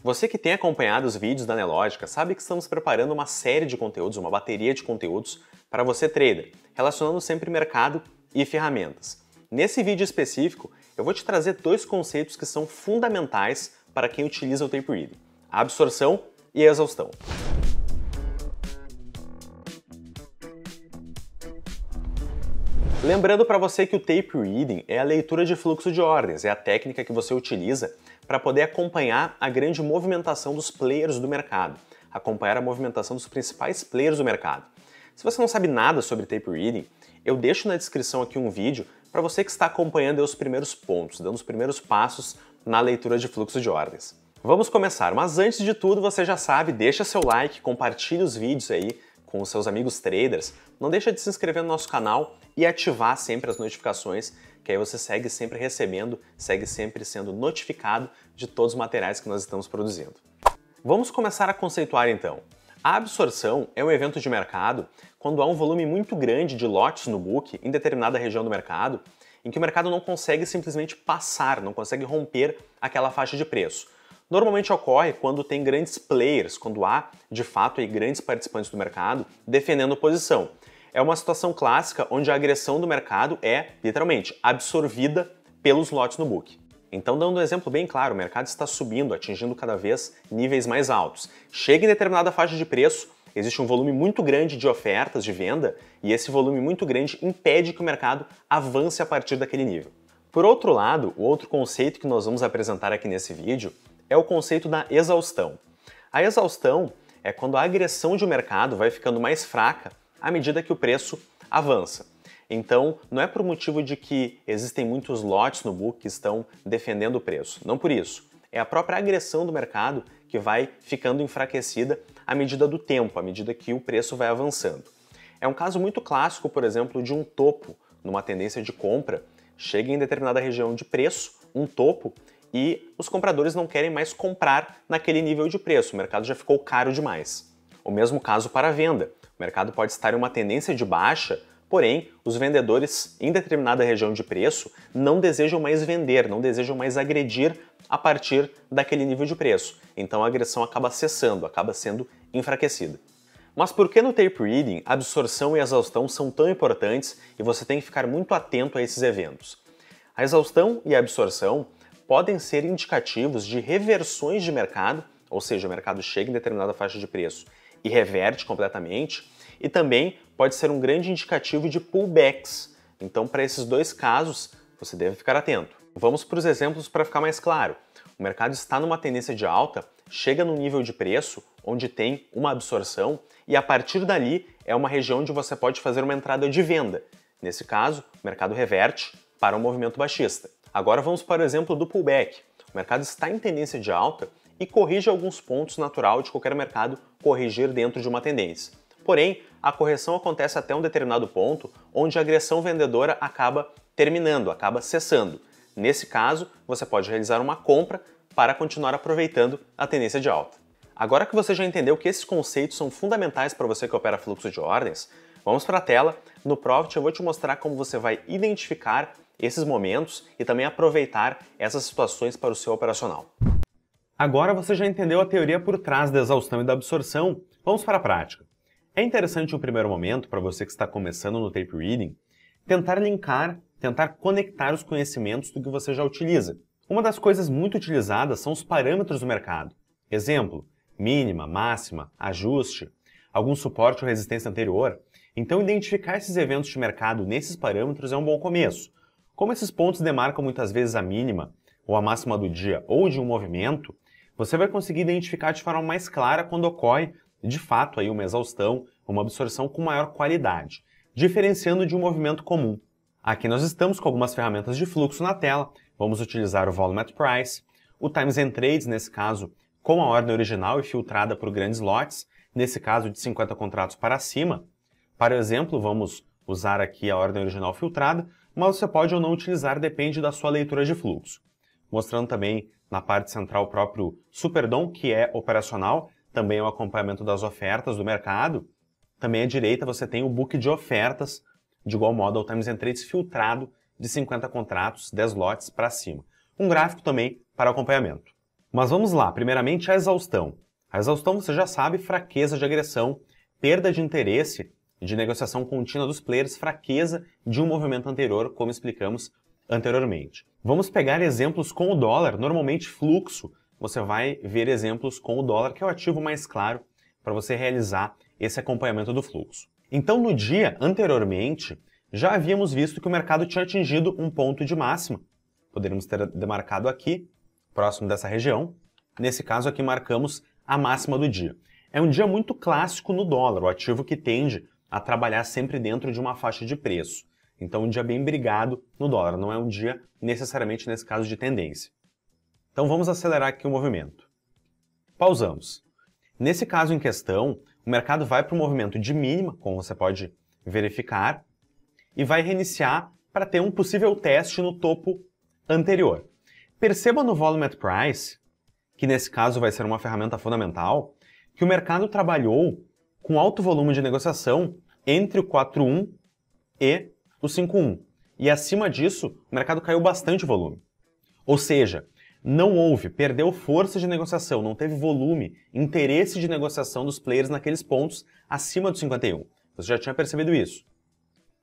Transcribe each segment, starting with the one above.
Você que tem acompanhado os vídeos da Nelogica sabe que estamos preparando uma série de conteúdos, uma bateria de conteúdos para você trader, relacionando sempre mercado e ferramentas. Nesse vídeo específico, eu vou te trazer dois conceitos que são fundamentais para quem utiliza o tape reading: a absorção e a exaustão. Lembrando para você que o tape reading é a leitura de fluxo de ordens, é a técnica que você utiliza para poder acompanhar a grande movimentação dos players do mercado, acompanhar a movimentação dos principais players do mercado. Se você não sabe nada sobre tape reading, eu deixo na descrição aqui um vídeo para você que está acompanhando os primeiros pontos, dando os primeiros passos na leitura de fluxo de ordens. Vamos começar, mas antes de tudo você já sabe, deixa seu like, compartilhe os vídeos aí com os seus amigos traders, não deixa de se inscrever no nosso canal e ativar sempre as notificações, que aí você segue sempre recebendo, segue sempre sendo notificado de todos os materiais que nós estamos produzindo. Vamos começar a conceituar então. A absorção é um evento de mercado quando há um volume muito grande de lotes no book em determinada região do mercado, em que o mercado não consegue simplesmente passar, não consegue romper aquela faixa de preço. Normalmente ocorre quando tem grandes players, quando há, de fato, aí, grandes participantes do mercado defendendo posição. É uma situação clássica onde a agressão do mercado é, literalmente, absorvida pelos lotes no book. Então, dando um exemplo bem claro, o mercado está subindo, atingindo cada vez níveis mais altos. Chega em determinada faixa de preço, existe um volume muito grande de ofertas de venda e esse volume muito grande impede que o mercado avance a partir daquele nível. Por outro lado, o outro conceito que nós vamos apresentar aqui nesse vídeo é o conceito da exaustão. A exaustão é quando a agressão de um mercado vai ficando mais fraca à medida que o preço avança. Então, não é por motivo de que existem muitos lotes no book que estão defendendo o preço, não por isso. É a própria agressão do mercado que vai ficando enfraquecida à medida do tempo, à medida que o preço vai avançando. É um caso muito clássico, por exemplo, de um topo numa tendência de compra, chega em determinada região de preço, um topo, e os compradores não querem mais comprar naquele nível de preço, o mercado já ficou caro demais. O mesmo caso para a venda. O mercado pode estar em uma tendência de baixa, porém, os vendedores em determinada região de preço não desejam mais vender, não desejam mais agredir a partir daquele nível de preço. Então a agressão acaba cessando, acaba sendo enfraquecida. Mas por que no tape reading a absorção e a exaustão são tão importantes e você tem que ficar muito atento a esses eventos? A exaustão e a absorção podem ser indicativos de reversões de mercado, ou seja, o mercado chega em determinada faixa de preço e reverte completamente, e também pode ser um grande indicativo de pullbacks. Então, para esses dois casos, você deve ficar atento. Vamos para os exemplos para ficar mais claro. O mercado está numa tendência de alta, chega num nível de preço onde tem uma absorção e a partir dali é uma região onde você pode fazer uma entrada de venda. Nesse caso, o mercado reverte para um movimento baixista. Agora vamos para o exemplo do pullback. O mercado está em tendência de alta e corrige alguns pontos natural de qualquer mercado corrigir dentro de uma tendência. Porém, a correção acontece até um determinado ponto onde a agressão vendedora acaba terminando, acaba cessando. Nesse caso, você pode realizar uma compra para continuar aproveitando a tendência de alta. Agora que você já entendeu que esses conceitos são fundamentais para você que opera fluxo de ordens, vamos para a tela. No Profit eu vou te mostrar como você vai identificar esses momentos e também aproveitar essas situações para o seu operacional. Agora você já entendeu a teoria por trás da exaustão e da absorção, vamos para a prática. É interessante em um primeiro momento, para você que está começando no tape reading, tentar linkar, tentar conectar os conhecimentos do que você já utiliza. Uma das coisas muito utilizadas são os parâmetros do mercado. Exemplo, mínima, máxima, ajuste, algum suporte ou resistência anterior. Então identificar esses eventos de mercado nesses parâmetros é um bom começo. Como esses pontos demarcam muitas vezes a mínima ou a máxima do dia ou de um movimento, você vai conseguir identificar de forma mais clara quando ocorre, de fato, aí uma exaustão, uma absorção com maior qualidade, diferenciando de um movimento comum. Aqui nós estamos com algumas ferramentas de fluxo na tela, vamos utilizar o Volume at Price, o Times and Trades, nesse caso, com a ordem original e filtrada por grandes lotes, nesse caso de 50 contratos para cima. Para exemplo, vamos usar aqui a ordem original filtrada, mas você pode ou não utilizar, depende da sua leitura de fluxo. Mostrando também na parte central o próprio Superdom, que é operacional, também é o acompanhamento das ofertas do mercado. Também à direita você tem o book de ofertas, de igual modo ao Times and Trades filtrado de 50 contratos, 10 lotes para cima. Um gráfico também para acompanhamento. Mas vamos lá, primeiramente a exaustão. A exaustão, você já sabe, fraqueza de agressão, perda de interesse de negociação contínua dos players, fraqueza de um movimento anterior, como explicamos anteriormente. Vamos pegar exemplos com o dólar, normalmente fluxo, você vai ver exemplos com o dólar, que é o ativo mais claro para você realizar esse acompanhamento do fluxo. Então, no dia anteriormente, já havíamos visto que o mercado tinha atingido um ponto de máxima. Poderíamos ter demarcado aqui, próximo dessa região. Nesse caso aqui marcamos a máxima do dia. É um dia muito clássico no dólar, o ativo que tende a trabalhar sempre dentro de uma faixa de preço. Então, um dia bem brigado no dólar, não é um dia necessariamente nesse caso de tendência. Então, vamos acelerar aqui o movimento. Pausamos. Nesse caso em questão, o mercado vai para o movimento de mínima, como você pode verificar, e vai reiniciar para ter um possível teste no topo anterior. Perceba no Volume at Price, que nesse caso vai ser uma ferramenta fundamental, que o mercado trabalhou com alto volume de negociação entre o 4.1 e o 5.1. E acima disso, o mercado caiu bastante volume. Ou seja, não houve, perdeu força de negociação, não teve volume, interesse de negociação dos players naqueles pontos acima do 51. Você já tinha percebido isso.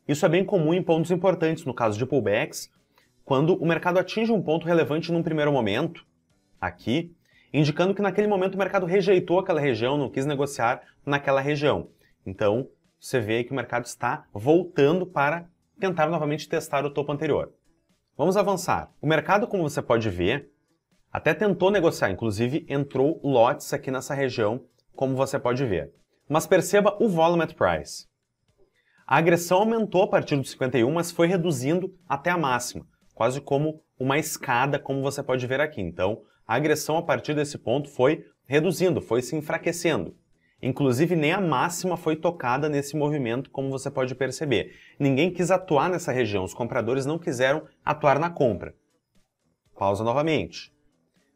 Isso é bem comum em pontos importantes, no caso de pullbacks, quando o mercado atinge um ponto relevante num primeiro momento, aqui, indicando que naquele momento o mercado rejeitou aquela região, não quis negociar naquela região. Então, você vê que o mercado está voltando para tentar novamente testar o topo anterior. Vamos avançar. O mercado, como você pode ver, até tentou negociar, inclusive entrou lotes aqui nessa região, como você pode ver. Mas perceba o Volume at Price. A agressão aumentou a partir do 51, mas foi reduzindo até a máxima, quase como uma escada, como você pode ver aqui. Então, a agressão a partir desse ponto foi reduzindo, foi se enfraquecendo. Inclusive, nem a máxima foi tocada nesse movimento, como você pode perceber. Ninguém quis atuar nessa região, os compradores não quiseram atuar na compra. Pausa novamente.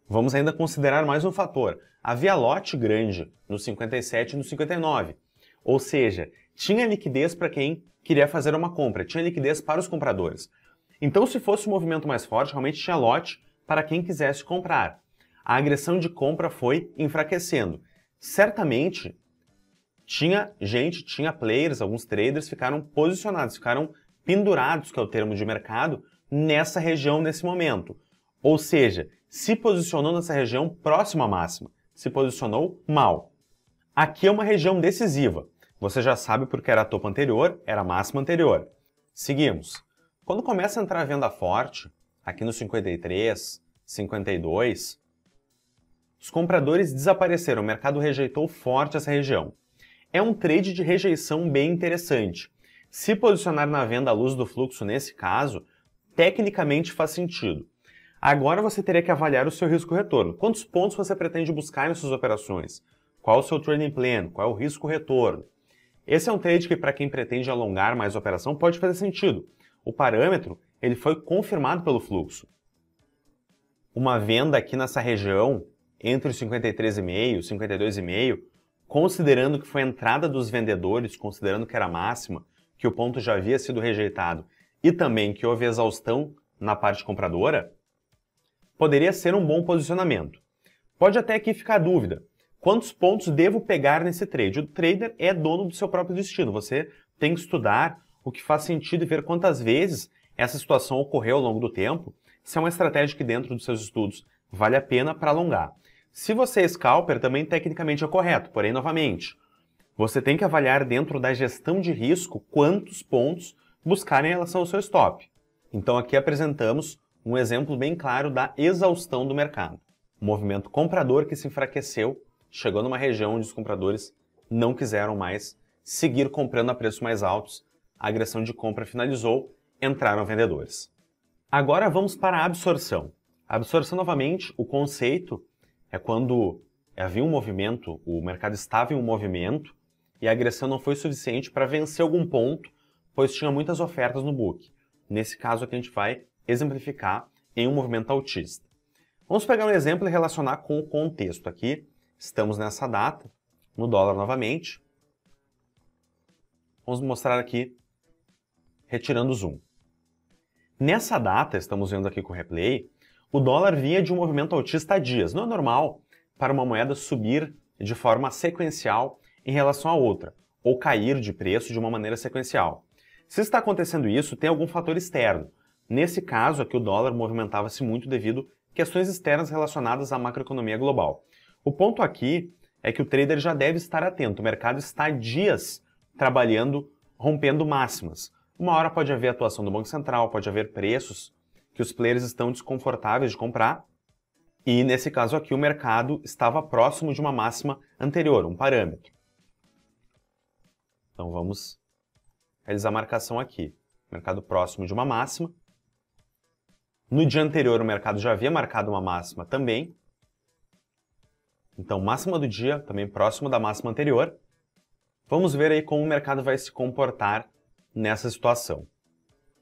Vamos ainda considerar mais um fator. Havia lote grande no 57 e no 59. Ou seja, tinha liquidez para quem queria fazer uma compra, tinha liquidez para os compradores. Então, se fosse um movimento mais forte, realmente tinha lote para quem quisesse comprar. A agressão de compra foi enfraquecendo. Certamente, tinha gente, tinha players, alguns traders ficaram posicionados, ficaram pendurados, que é o termo de mercado, nessa região nesse momento. Ou seja, se posicionou nessa região próxima à máxima. Se posicionou mal. Aqui é uma região decisiva. Você já sabe porque era a topo anterior, era a máxima anterior. Seguimos. Quando começa a entrar a venda forte, aqui no 53, 52, os compradores desapareceram, o mercado rejeitou forte essa região. É um trade de rejeição bem interessante. Se posicionar na venda à luz do fluxo nesse caso, tecnicamente faz sentido. Agora você teria que avaliar o seu risco-retorno. Quantos pontos você pretende buscar em suas operações? Qual o seu trading plan? Qual é o risco-retorno? Esse é um trade que, para quem pretende alongar mais a operação, pode fazer sentido. O parâmetro ele foi confirmado pelo fluxo. Uma venda aqui nessa região, entre os 53,5 e 52,5, considerando que foi a entrada dos vendedores, considerando que era máxima, que o ponto já havia sido rejeitado e também que houve exaustão na parte compradora, poderia ser um bom posicionamento. Pode até aqui ficar a dúvida. Quantos pontos devo pegar nesse trade? O trader é dono do seu próprio destino. Você tem que estudar o que faz sentido e ver quantas vezes essa situação ocorreu ao longo do tempo. Se é uma estratégia que dentro dos seus estudos vale a pena para alongar. Se você é scalper, também tecnicamente é correto, porém, novamente, você tem que avaliar dentro da gestão de risco quantos pontos buscar em relação ao seu stop. Então aqui apresentamos um exemplo bem claro da exaustão do mercado. Um movimento comprador que se enfraqueceu, chegou numa região onde os compradores não quiseram mais seguir comprando a preços mais altos, a agressão de compra finalizou, entraram vendedores. Agora vamos para a absorção. A absorção, novamente, o conceito é quando havia um movimento, o mercado estava em um movimento e a agressão não foi suficiente para vencer algum ponto, pois tinha muitas ofertas no book. Nesse caso aqui a gente vai exemplificar em um movimento altista. Vamos pegar um exemplo e relacionar com o contexto. Aqui estamos nessa data, no dólar novamente. Vamos mostrar aqui, retirando o zoom. Nessa data, estamos vendo aqui com o replay, O dólar vinha de um movimento altista há dias. Não é normal para uma moeda subir de forma sequencial em relação à outra, ou cair de preço de uma maneira sequencial. Se está acontecendo isso, tem algum fator externo. Nesse caso aqui, o dólar movimentava-se muito devido a questões externas relacionadas à macroeconomia global. O ponto aqui é que o trader já deve estar atento. O mercado está há dias trabalhando, rompendo máximas. Uma hora pode haver atuação do Banco Central, pode haver preços que os players estão desconfortáveis de comprar. E nesse caso aqui, o mercado estava próximo de uma máxima anterior, um parâmetro. Então vamos realizar a marcação aqui. Mercado próximo de uma máxima. No dia anterior, o mercado já havia marcado uma máxima também. Então, máxima do dia, também próximo da máxima anterior. Vamos ver aí como o mercado vai se comportar nessa situação.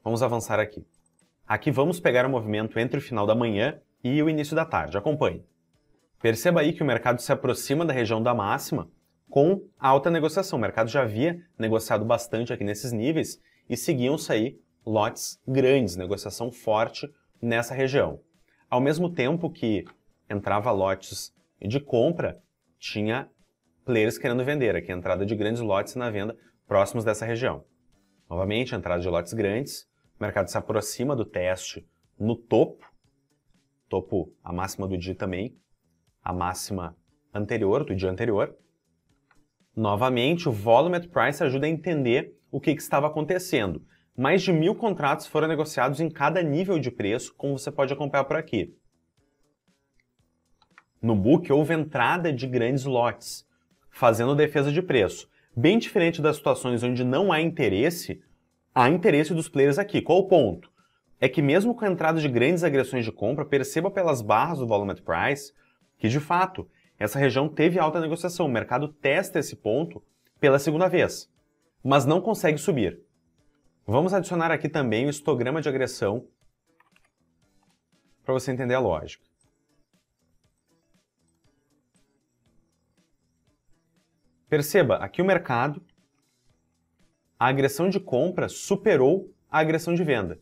Vamos avançar aqui. Aqui vamos pegar o movimento entre o final da manhã e o início da tarde. Acompanhe. Perceba aí que o mercado se aproxima da região da máxima com alta negociação. O mercado já havia negociado bastante aqui nesses níveis e seguiam-se aí lotes grandes, negociação forte nessa região. Ao mesmo tempo que entrava lotes de compra, tinha players querendo vender. Aqui a entrada de grandes lotes na venda próximos dessa região. Novamente, a entrada de lotes grandes, o mercado se aproxima do teste no topo, a máxima do dia também, a máxima anterior, do dia anterior. Novamente, o Volume at Price ajuda a entender o que estava acontecendo. Mais de 1.000 contratos foram negociados em cada nível de preço, como você pode acompanhar por aqui. No book houve entrada de grandes lotes, fazendo defesa de preço. Bem diferente das situações onde não há interesse dos players aqui. Qual o ponto? É que mesmo com a entrada de grandes agressões de compra, perceba pelas barras do Volume at Price que, de fato, essa região teve alta negociação. O mercado testa esse ponto pela segunda vez, mas não consegue subir. Vamos adicionar aqui também o histograma de agressão para você entender a lógica. Perceba, aqui o mercado, a agressão de compra superou a agressão de venda.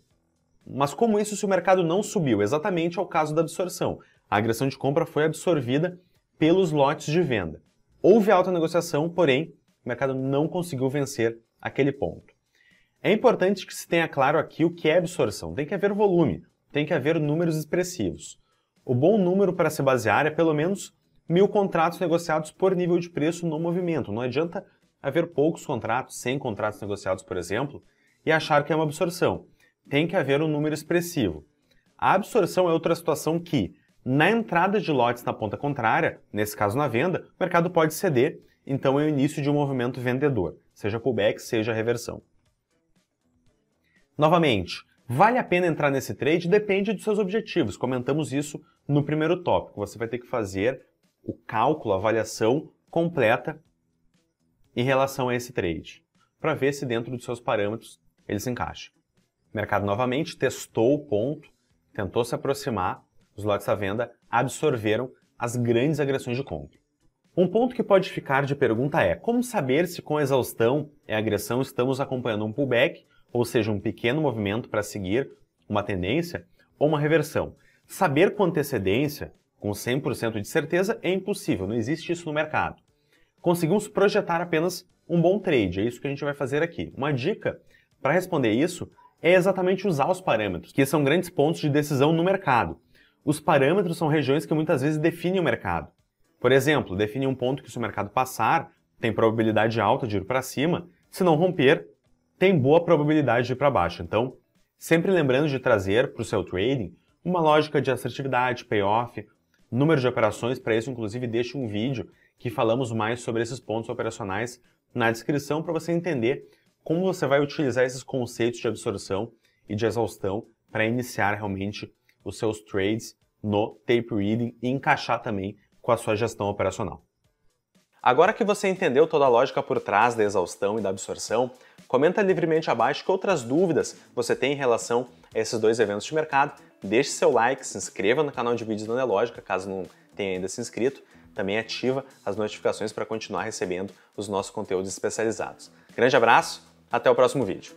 Mas como isso se o mercado não subiu? Exatamente é o caso da absorção. A agressão de compra foi absorvida pelos lotes de venda. Houve alta negociação, porém, o mercado não conseguiu vencer aquele ponto. É importante que se tenha claro aqui o que é absorção. Tem que haver volume, tem que haver números expressivos. O bom número para se basear é pelo menos 1.000 contratos negociados por nível de preço no movimento. Não adianta haver poucos contratos, 100 contratos negociados, por exemplo, e achar que é uma absorção. Tem que haver um número expressivo. A absorção é outra situação que, na entrada de lotes na ponta contrária, nesse caso na venda, o mercado pode ceder, então é o início de um movimento vendedor, seja pullback, seja reversão. Novamente, vale a pena entrar nesse trade? Depende dos seus objetivos. Comentamos isso no primeiro tópico. Você vai ter que fazer o cálculo, a avaliação completa em relação a esse trade, para ver se dentro dos seus parâmetros ele se encaixa. O mercado novamente testou o ponto, tentou se aproximar, os lotes à venda absorveram as grandes agressões de compra. Um ponto que pode ficar de pergunta é: como saber se com exaustão e agressão estamos acompanhando um pullback, ou seja, um pequeno movimento para seguir uma tendência, ou uma reversão? Saber com antecedência, com 100% de certeza, é impossível, não existe isso no mercado. Conseguimos projetar apenas um bom trade, é isso que a gente vai fazer aqui. Uma dica para responder isso é exatamente usar os parâmetros, que são grandes pontos de decisão no mercado. Os parâmetros são regiões que muitas vezes definem o mercado. Por exemplo, define um ponto que se o mercado passar, tem probabilidade alta de ir para cima, se não romper, tem boa probabilidade de ir para baixo. Então, sempre lembrando de trazer para o seu trading uma lógica de assertividade, payoff, número de operações. Para isso, inclusive, deixe um vídeo que falamos mais sobre esses pontos operacionais na descrição para você entender como você vai utilizar esses conceitos de absorção e de exaustão para iniciar realmente os seus trades no tape reading e encaixar também com a sua gestão operacional. Agora que você entendeu toda a lógica por trás da exaustão e da absorção, comenta livremente abaixo que outras dúvidas você tem em relação a esses dois eventos de mercado. Deixe seu like, se inscreva no canal de vídeos da Nelogica, caso não tenha ainda se inscrito. Também ativa as notificações para continuar recebendo os nossos conteúdos especializados. Grande abraço, até o próximo vídeo.